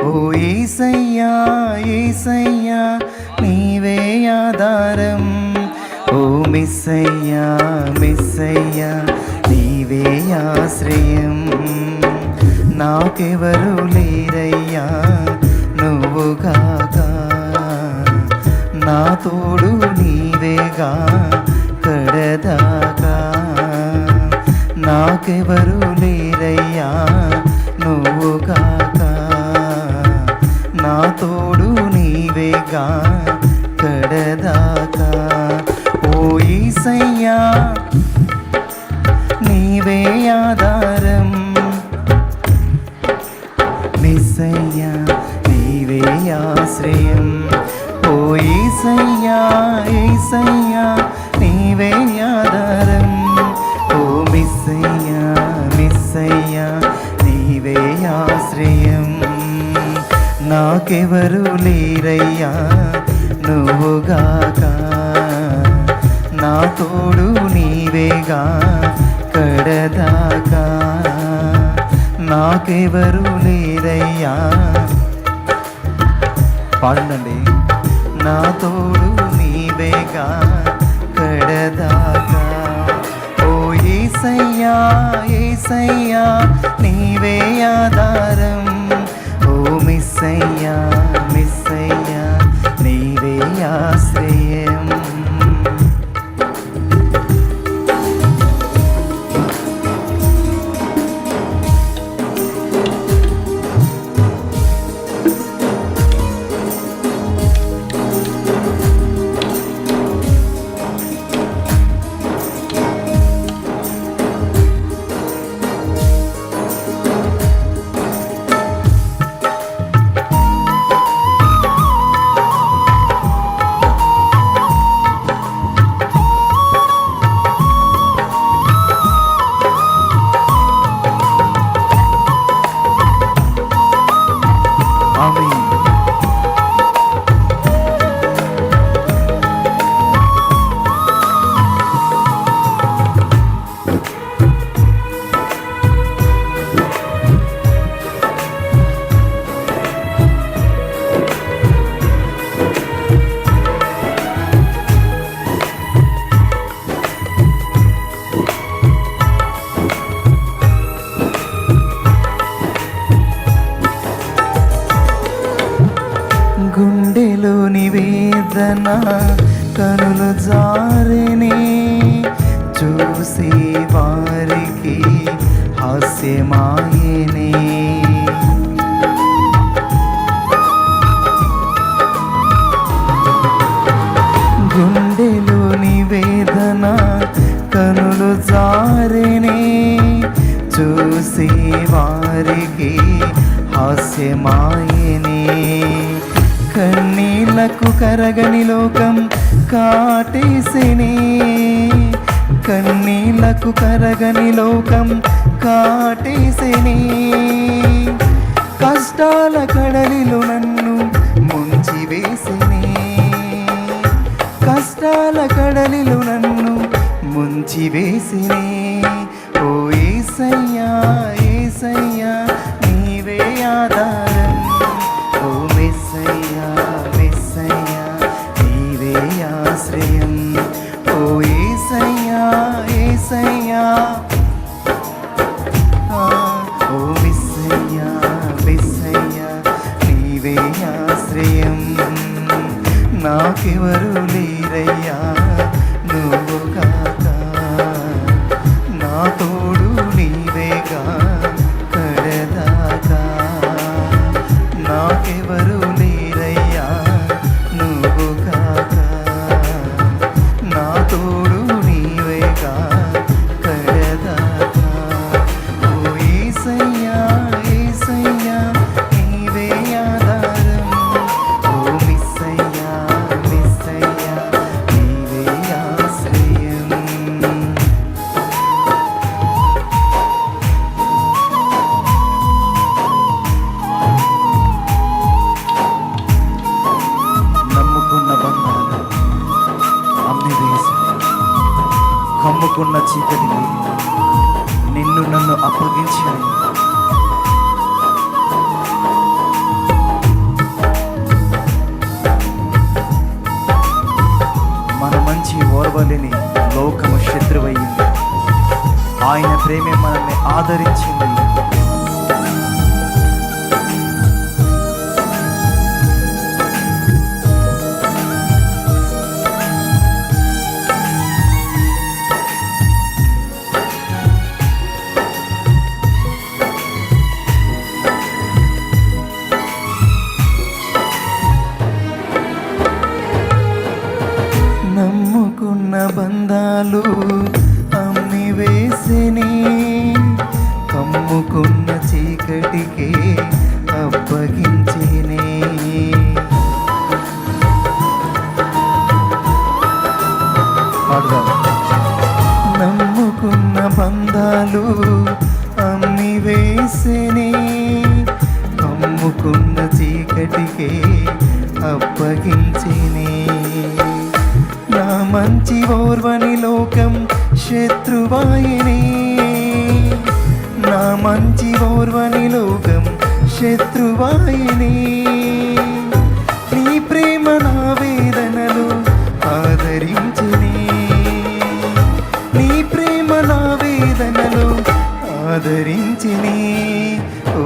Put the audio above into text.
ఓ యేసయ్యా యేసయ్యా నీవే ఆధారం, ఓ మెస్సయ్యా మెస్సయ్యా నీవే ఆశ్రయం. నాకెవరు లేరయ్యా నువ్వుగాక, నా తోడు నీవేగా కడదాకా. నాకెవరు లేరయ్యా నువ్వుగాక, నా తోడు నీవేగా కడదాకా. ఓ యేసయ్యా నీవే ఆధారం, మెస్సయ్యా నీవే ఆశ్రయం. ఓ యేసయ్యా యేసయ్యా నీవే ఆధారం, ఓ మెస్సయ్యా మెస్సయ్యా నీవే ఆశ్రయం. నాకెవరు లేరయ్యా నువ్వుగాక, నా తోడు నీవేగా కడదాకా. నాకెవరు లేరయ్యా, పాడండి. నా తోడు నీవేగా కడదాకా. ఓ యేసయ్యా యేసయ్యా నీవే ఆధారం, ఓ మెస్సయ్యా మెస్సయ్యా నీవే ఆశ్రయం. గుండెలోని వేదన కనులు జారినే, చూసే వారికి హాస్యమాయనే. గుండెలోని వేదన కనులు జారినే, చూసే వారికి హాస్యమాయనే. కన్నీళ్లకు కరగని లోకం కాటేసినే, కన్నీళ్లకు కరగని లోకం కాటేసినే. కష్టాల కడలిలో నన్ను ముంచివేసినే, కష్టాల కడలిలో నన్ను ముంచివేసినే. ఓ యేసయ్యా యేసయ్యా నీవే ఆధారం, ఓ మెస్సయ్యా మెస్సయ్యా నీవే ఆశ్రయం. ఓ యేసయ్యా యేసయ్యా, ఓ మెస్సయ్యా మెస్సయ్యా నీవే ఆశ్రయం. నాకెవరు లేరయ్యా నువ్వుగాక, నా తోడు నీవేగా కడదాకా. నాకెవరు లేరయ్యా నువ్వుగాక, నా తోడు నీవేగా కడదాకా. ఓ యేసయ్యా యేసయ్యా నీవే ఆధారం, ఓ మెస్సయ్యా మెస్సయ్యా నీవే ఆశ్రయం. కమ్ముకున్న చీకటికి నిన్ను నన్ను అప్పగించాయి. వలెనే లోకము శత్రువయ్యింది, ఆయన ప్రేమే మనల్ని ఆదరించింది. నమ్ముకున్న బంధాలు అమ్మి వేసిని, కమ్ముకున్న చీకటికి అప్పగించిని. నమ్ముకున్న బంధాలు అమ్మి వేసిని, కమ్ముకున్న చీకటికి అప్పగించిని. నా మంచి ఓర్వని లోకం శత్రువాయిని, నా మంచి ఓర్వని లోకం శత్రువాయిని. నీ ప్రేమ నా వేదనలు ఆదరించిని, నీ ప్రేమ నా వేదనలు ఆదరించిని. ఓ